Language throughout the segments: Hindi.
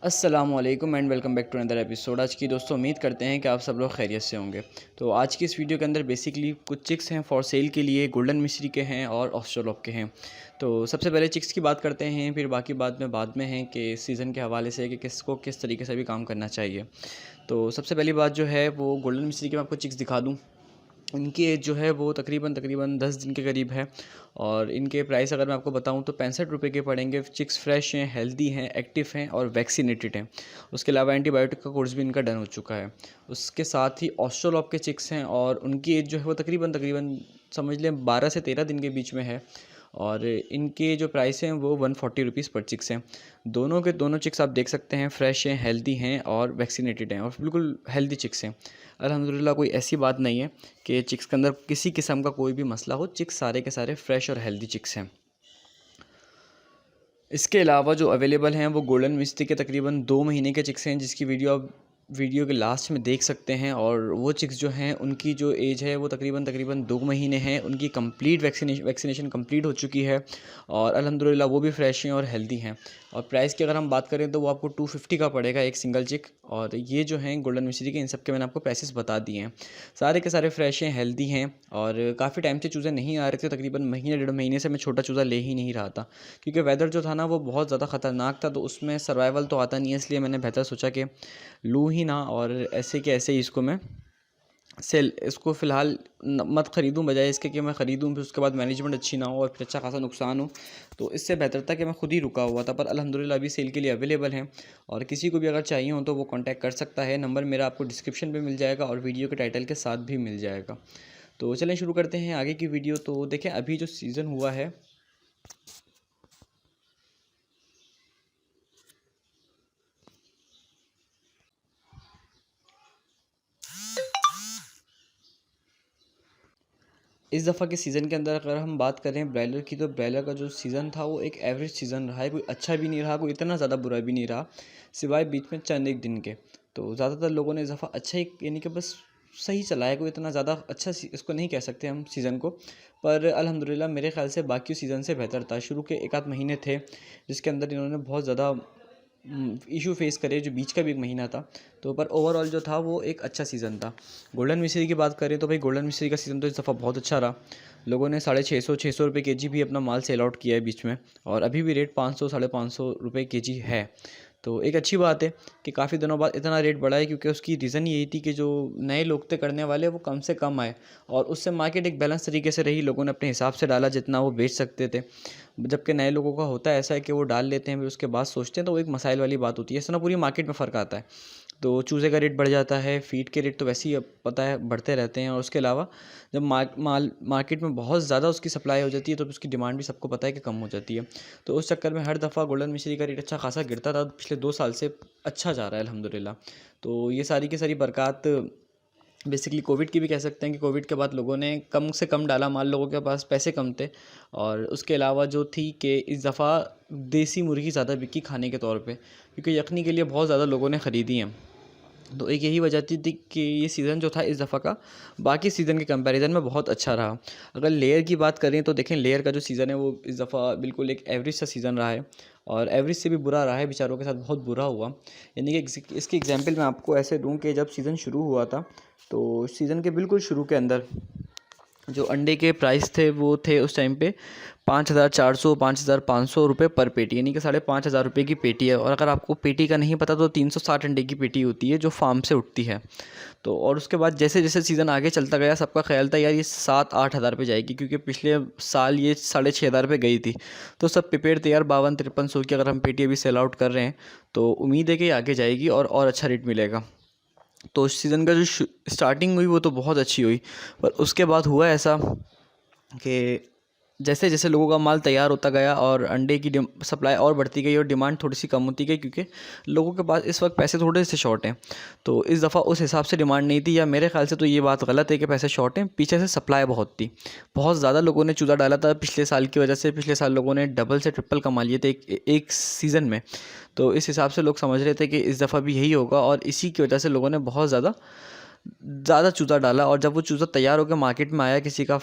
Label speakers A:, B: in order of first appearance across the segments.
A: अस्सलामुअलैकुम and welcome back to another episode. आज की दोस्तों उम्मीद करते हैं कि आप सब लोग खैरियत से होंगे। तो आज की इस वीडियो के अंदर बेसिकली कुछ चिक्स हैं फॉर सेल के लिए, गोल्डन मिस्री के हैं और ऑस्ट्रेलॉप के हैं। तो सबसे पहले चिक्स की बात करते हैं, फिर बाकी बाद में हैं कि सीज़न के हवाले से कि किसको किस तरीके से भी काम करना चाहिए। तो सबसे पहली बात जो है वो गोल्डन मिस्री की मैं आपको चिक्स दिखा दूँ। इनकी एज जो है वो तकरीबन 10 दिन के करीब है और इनके प्राइस अगर मैं आपको बताऊं तो 65 रुपये के पड़ेंगे। चिक्स फ्रेश हैं, हेल्दी हैं, एक्टिव हैं और वैक्सीनेटेड हैं। उसके अलावा एंटीबायोटिक का कोर्स भी इनका डन हो चुका है। उसके साथ ही ऑस्ट्रोलॉप के चिक्स हैं और उनकी एज जो है वो तकरीबन समझ लें 12 से 13 दिन के बीच में है और इनके जो प्राइस हैं वो 140 रुपीज़ पर चिक्स हैं। दोनों के दोनों चिक्स आप देख सकते हैं, फ्रेश हैं, हेल्दी हैं और वैक्सीनेटेड हैं और बिल्कुल हेल्दी चिक्स हैं। अल्हम्दुलिल्लाह कोई ऐसी बात नहीं है कि चिक्स के अंदर किसी किस्म का कोई भी मसला हो। चिक्स सारे के सारे फ्रेश और हेल्दी चिक्स हैं। इसके अलावा जो अवेलेबल हैं वो गोल्डन मिस्टी के तकरीबन 2 महीने के चिक्स हैं, जिसकी वीडियो आप वीडियो के लास्ट में देख सकते हैं। और वो चिक्स जो हैं उनकी जो एज है वो तकरीबन 2 महीने है। उनकी कंप्लीट वैक्सीनेशन कंप्लीट हो चुकी है और अल्हम्दुलिल्लाह वो भी फ्रेश हैं और हेल्दी हैं। और प्राइस की अगर हम बात करें तो वो आपको 250 का पड़ेगा एक सिंगल चिक। और ये जो हैं गोल्डन मिस्री के, इन सब के मैंने आपको प्राइसेस बता दिए हैं। सारे के सारे फ्रेश हैं, हेल्दी हैं और काफ़ी टाइम से चूज़े नहीं आ रहे थे। तकरीबन महीने 1.5 महीने से मैं छोटा चूज़ा ले ही नहीं रहा था, क्योंकि वेदर जो था ना वो बहुत ज़्यादा ख़तरनाक था, तो उसमें सर्वाइवल तो आता नहीं है। इसलिए मैंने बेहतर सोचा कि लूँ ही ना और ऐसे के ऐसे ही इसको मैं इसको फ़िलहाल मत ख़रीदूँ, बजाय इसके कि मैं ख़रीदूँ फिर उसके बाद मैनेजमेंट अच्छी ना हो और फिर अच्छा खासा नुकसान हो। तो इससे बेहतर था कि मैं खुद ही रुका हुआ था। पर अल्हम्दुलिल्लाह अभी सेल के लिए अवेलेबल हैं और किसी को भी अगर चाहिए हो तो वो कांटेक्ट कर सकता है। नंबर मेरा आपको डिस्क्रिप्शन में मिल जाएगा और वीडियो के टाइटल के साथ भी मिल जाएगा। तो चलें शुरू करते हैं आगे की वीडियो। तो देखें, अभी जो सीज़न हुआ है इस दफ़ा के सीज़न के अंदर अगर हम बात करें ब्रायलर की, तो ब्रायलर का जो सीज़न था वो एक एवरेज सीज़न रहा है। कोई अच्छा भी नहीं रहा, कोई इतना ज़्यादा बुरा भी नहीं रहा, सिवाय बीच में चंद एक दिन के। तो ज़्यादातर लोगों ने इस दफ़ा अच्छा ही, यानी कि बस सही चला है। कोई इतना ज़्यादा अच्छा इसको नहीं कह सकते हम सीज़न को। पर अल्हम्दुलिल्लाह मेरे ख़्याल से बाकी सीज़न से बेहतर था। शुरू के एक आध महीने थे जिसके अंदर इन्होंने बहुत ज़्यादा इशू फेस करे, जो बीच का भी एक महीना था। तो पर ओवरऑल जो था वो एक अच्छा सीज़न था। गोल्डन मिस्री की बात करें तो भाई गोल्डन मिस्री का सीज़न तो इस दफ़ा बहुत अच्छा रहा। लोगों ने 650 रुपये केजी भी अपना माल सेल आउट किया है बीच में, और अभी भी रेट 500 550 रुपये केजी है। तो एक अच्छी बात है कि काफ़ी दिनों बाद इतना रेट बढ़ा है, क्योंकि उसकी रीज़न यही थी कि जो नए लोग थे करने वाले वो कम से कम आए और उससे मार्केट एक बैलेंस तरीके से रही। लोगों ने अपने हिसाब से डाला जितना वो बेच सकते थे। जबकि नए लोगों का होता है ऐसा है कि वो डाल लेते हैं फिर उसके बाद सोचते हैं, तो वो एक मसाइल वाली बात होती है। इससे ना पूरी मार्केट में फ़र्क आता है। तो चूज़े का रेट बढ़ जाता है, फ़ीड के रेट तो वैसे ही अब पता है बढ़ते रहते हैं। और उसके अलावा जब मार्केट में बहुत ज़्यादा उसकी सप्लाई हो जाती है तो उसकी डिमांड भी सबको पता है कि कम हो जाती है। तो उस चक्कर में हर दफ़ा गोल्डन मिश्री का रेट अच्छा खासा गिरता था। पिछले 2 साल से अच्छा जा रहा है अल्हम्दुलिल्लाह। तो ये सारी की सारी बरक़ात बेसिकली कोविड की भी कह सकते हैं कि कोविड के बाद लोगों ने कम से कम डाला माल, लोगों के पास पैसे कम थे। और उसके अलावा जो थी कि इस दफ़ा देसी मुर्गी ज़्यादा बिकी खाने के तौर पे, क्योंकि यखनी के लिए बहुत ज़्यादा लोगों ने ख़रीदी हैं। तो एक यही वजह थी कि ये सीज़न जो था इस दफ़ा का बाकी सीज़न के कंपैरिजन में बहुत अच्छा रहा। अगर लेयर की बात करें तो देखें, लेयर का जो सीज़न है वो इस दफ़ा बिल्कुल एक एवरेज सा सीज़न रहा है और एवरेज से भी बुरा रहा है। बेचारों के साथ बहुत बुरा हुआ। यानी कि इसकी एग्जांपल मैं आपको ऐसे दूं कि जब सीज़न शुरू हुआ था तो सीज़न के बिल्कुल शुरू के अंदर जो अंडे के प्राइस थे वो थे उस टाइम पे 5,400 5,500 रुपये पर पेटी, यानी कि 5,500 रुपये की पेटी है। और अगर आपको पेटी का नहीं पता तो 360 अंडे की पेटी होती है जो फार्म से उठती है। तो और उसके बाद जैसे जैसे सीज़न आगे चलता गया सबका ख्याल था यार ये 7-8 हज़ार पे जाएगी, क्योंकि पिछले साल ये 6,500 पे गई थी। तो सब प्रिपेयर थे यार 52-53 की अगर हम पेटी अभी सेल आउट कर रहे हैं तो उम्मीद है कि आगे जाएगी और अच्छा रेट मिलेगा। तो सीज़न का जो स्टार्टिंग हुई वो तो बहुत अच्छी हुई, पर उसके बाद हुआ ऐसा कि जैसे जैसे लोगों का माल तैयार होता गया और अंडे की सप्लाई और बढ़ती गई और डिमांड थोड़ी सी कम होती गई, क्योंकि लोगों के पास इस वक्त पैसे थोड़े से शॉर्ट हैं। तो इस दफ़ा उस हिसाब से डिमांड नहीं थी, या मेरे ख्याल से तो ये बात गलत है कि पैसे शॉर्ट हैं, पीछे से सप्लाई बहुत थी। बहुत ज़्यादा लोगों ने चूज़ा डाला था पिछले साल की वजह से। पिछले साल लोगों ने डबल से ट्रिपल कमा लिए थे एक सीज़न में। तो इस हिसाब से लोग समझ रहे थे कि इस दफ़ा भी यही होगा, और इसी की वजह से लोगों ने बहुत ज़्यादा चूज़ा डाला। और जब वो चूज़ा तैयार होकर मार्केट में आया, किसी का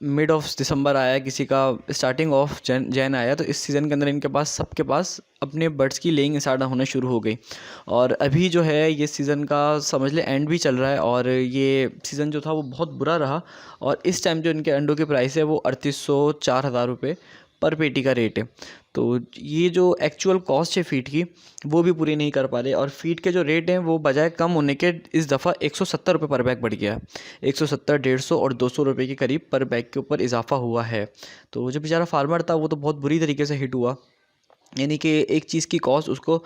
A: मिड ऑफ दिसंबर आया, किसी का स्टार्टिंग ऑफ जैन आया, तो इस सीज़न के अंदर इनके पास सबके पास अपने बर्ड्स की लेइंग स्टार्ट होना शुरू हो गई। और अभी जो है ये सीज़न का समझ ले एंड भी चल रहा है, और ये सीज़न जो था वो बहुत बुरा रहा। और इस टाइम जो इनके अंडों की प्राइस है वो 3800 4000 रुपये पर पेटी का रेट है। तो ये जो एक्चुअल कॉस्ट है फ़ीड की वो भी पूरी नहीं कर पा रहे, और फ़ीड के जो रेट हैं वो बजाय कम होने के इस दफ़ा 170 रुपये पर बैग बढ़ गया है। 170, 150 और 200 रुपये के करीब पर बैग के ऊपर इजाफा हुआ है। तो जो बेचारा फार्मर था वो तो बहुत बुरी तरीके से हिट हुआ, यानी कि एक चीज़ की कॉस्ट उसको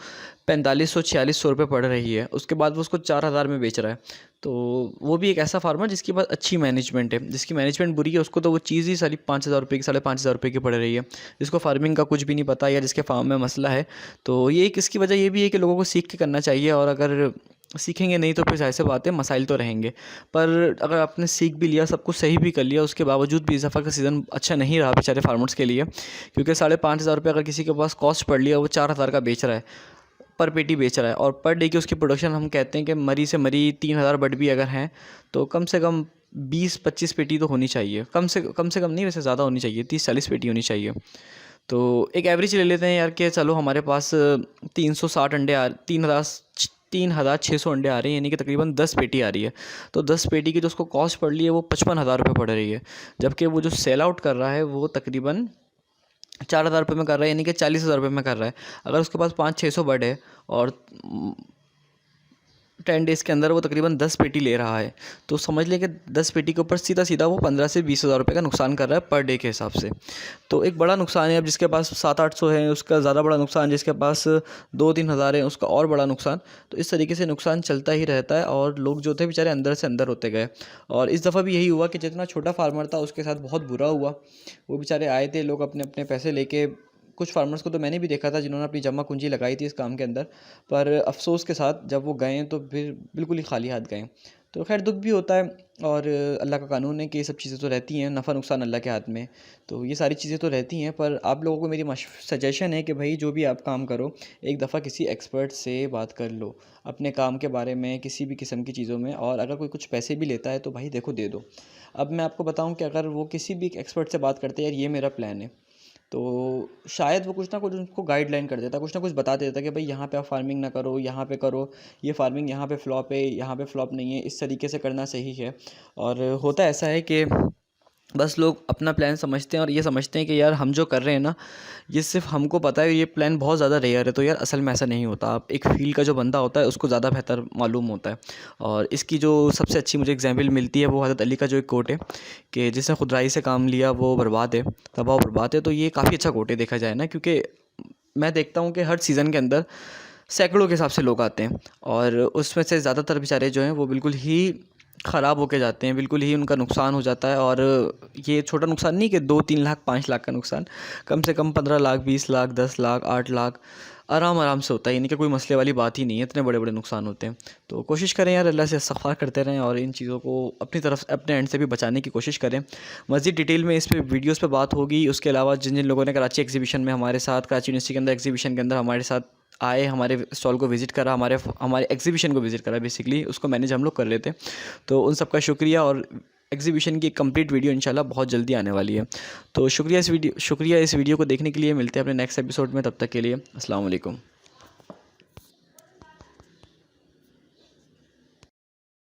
A: 4500-4600 रुपये पड़ रही है, उसके बाद वो उसको 4000 में बेच रहा है। तो वो भी एक ऐसा फार्मर जिसके पास अच्छी मैनेजमेंट है। जिसकी मैनेजमेंट बुरी है उसको तो वो चीज़ ही सारी 5000 रुपये की, 5500 रुपये की पड़ रही है। जिसको फार्मिंग का कुछ भी नहीं पता या जिसके फार्म में मसला है, तो ये एक इसकी वजह ये भी है कि लोगों को सीख के करना चाहिए, और अगर सीखेंगे नहीं तो फिर ज़ाहिर सी बात है मसाइल तो रहेंगे। पर अगर आपने सीख भी लिया, सब कुछ सही भी कर लिया, उसके बावजूद भी इस दफ़ा का सीज़न अच्छा नहीं रहा बेचारे फार्मर्स के लिए, क्योंकि 5500 रुपये अगर किसी के पास कॉस्ट पड़ लिया, वो 4000 का बेच रहा है, पर पेटी बेच रहा है। और पर डे की उसकी प्रोडक्शन हम कहते हैं कि मरी से मरी 3000 बर्ड भी अगर हैं तो कम से कम 20-25 पेटी तो होनी चाहिए, कम से कम नहीं, वैसे ज़्यादा होनी चाहिए, 30-40 पेटी होनी चाहिए। तो एक एवरेज ले लेते हैं यार कि चलो हमारे पास 360 अंडे 3600 अंडे आ रहे हैं, यानी कि तकरीबन 10 पेटी आ रही है। तो 10 पेटी की जो उसको कॉस्ट पड़ रही है वो 55,000 रुपये पड़ रही है, जबकि वो जो सेल आउट कर रहा है वो तकरीबन 4000 रुपये में कर रहा है, यानी कि 40,000 रुपये में कर रहा है। अगर उसके पास 500-600 बर्ड है और 10 डेज़ के अंदर वो तकरीबन 10 पेटी ले रहा है, तो समझ लें कि 10 पेटी के ऊपर सीधा सीधा वो 15 से 20,000 रुपये का नुकसान कर रहा है पर डे के हिसाब से। तो एक बड़ा नुकसान है। अब जिसके पास 700-800 है उसका ज़्यादा बड़ा नुकसान, जिसके पास 2-3 हज़ार है उसका और बड़ा नुकसान। तो इस तरीके से नुकसान चलता ही रहता है, और लोग जो थे बेचारे अंदर से अंदर होते गए। और इस दफ़ा भी यही हुआ कि जितना छोटा फार्मर था उसके साथ बहुत बुरा हुआ। वो बेचारे आए थे, लोग अपने अपने पैसे लेके, कुछ फार्मर्स को तो मैंने भी देखा था जिन्होंने अपनी जमा पूंजी लगाई थी इस काम के अंदर, पर अफ़सोस के साथ जब वो गए तो फिर बिल्कुल ही खाली हाथ गए। तो खैर दुःख भी होता है, और अल्लाह का कानून है कि ये सब चीज़ें तो रहती हैं, नफ़ा नुकसान अल्लाह के हाथ में। तो ये सारी चीज़ें तो रहती हैं, पर आप लोगों को मेरी सजेशन है कि भाई जो भी आप काम करो, एक दफ़ा किसी एक्सपर्ट से बात कर लो अपने काम के बारे में, किसी भी किस्म की चीज़ों में। और अगर कोई कुछ पैसे भी लेता है तो भाई देखो दे दो। अब मैं आपको बताऊं कि अगर वो किसी भी एक्सपर्ट से बात करते हैं यार ये मेरा प्लान है, तो शायद वो कुछ ना कुछ उनको गाइडलाइन कर देता, कुछ ना कुछ बता देता कि भाई यहाँ पे आप फार्मिंग ना करो, यहाँ पे करो, ये फार्मिंग यहाँ पे फ्लॉप है, यहाँ पे फ्लॉप नहीं है, इस तरीके से करना सही है। और होता ऐसा है कि बस लोग अपना प्लान समझते हैं, और ये समझते हैं कि यार हम जो कर रहे हैं ना ये सिर्फ हमको पता है, ये प्लान बहुत ज़्यादा रेयर है। तो यार असल में ऐसा नहीं होता। आप एक फील्ड का जो बंदा होता है उसको ज़्यादा बेहतर मालूम होता है। और इसकी जो सबसे अच्छी मुझे एग्जांपल मिलती है वो हज़रत अली का जो एक कोट है कि जिसने खुदराई से काम लिया वो बर्बाद है, तबाह बर्बाद है। तो ये काफ़ी अच्छा कोट है देखा जाए ना, क्योंकि मैं देखता हूँ कि हर सीज़न के अंदर सैकड़ों के हिसाब से लोग आते हैं, और उसमें से ज़्यादातर बेचारे जो हैं वो बिल्कुल ही ख़राब होके जाते हैं, बिल्कुल ही उनका नुकसान हो जाता है। और ये छोटा नुकसान नहीं कि 2-3 लाख 5 लाख का नुकसान, कम से कम 15 लाख 20 लाख 10 लाख 8 लाख आराम से होता है, यानी कि कोई मसले वाली बात ही नहीं है, इतने बड़े बड़े नुकसान होते हैं। तो कोशिश करें यार अल्लाह से इस्तिग़फ़ार करते रहें, और इन चीज़ों को अपनी तरफ अपने एंड से भी बचाने की कोशिश करें। मज़ीद डिटेल में इस पे वीडियोज़ पे बात होगी। उसके अलावा जिन जिन लोगों ने कराची एग्जीबिशन में हमारे साथ, कराची यूनिवर्सिटी के अंदर एग्जीबिशन के अंदर हमारे साथ आए, हमारे स्टॉल को विज़िट करा, हमारे एग्जीबिशन को विज़िट करा, बेसिकली उसको मैनेज हम लोग कर लेते हैं। तो उन सब का शुक्रिया, और एग्जीबिशन की कंप्लीट वीडियो इंशाल्लाह बहुत जल्दी आने वाली है। तो शुक्रिया इस वीडियो को देखने के लिए। मिलते हैं अपने नेक्स्ट एपिसोड में, तब तक के लिए अस्सलाम वालेकुम।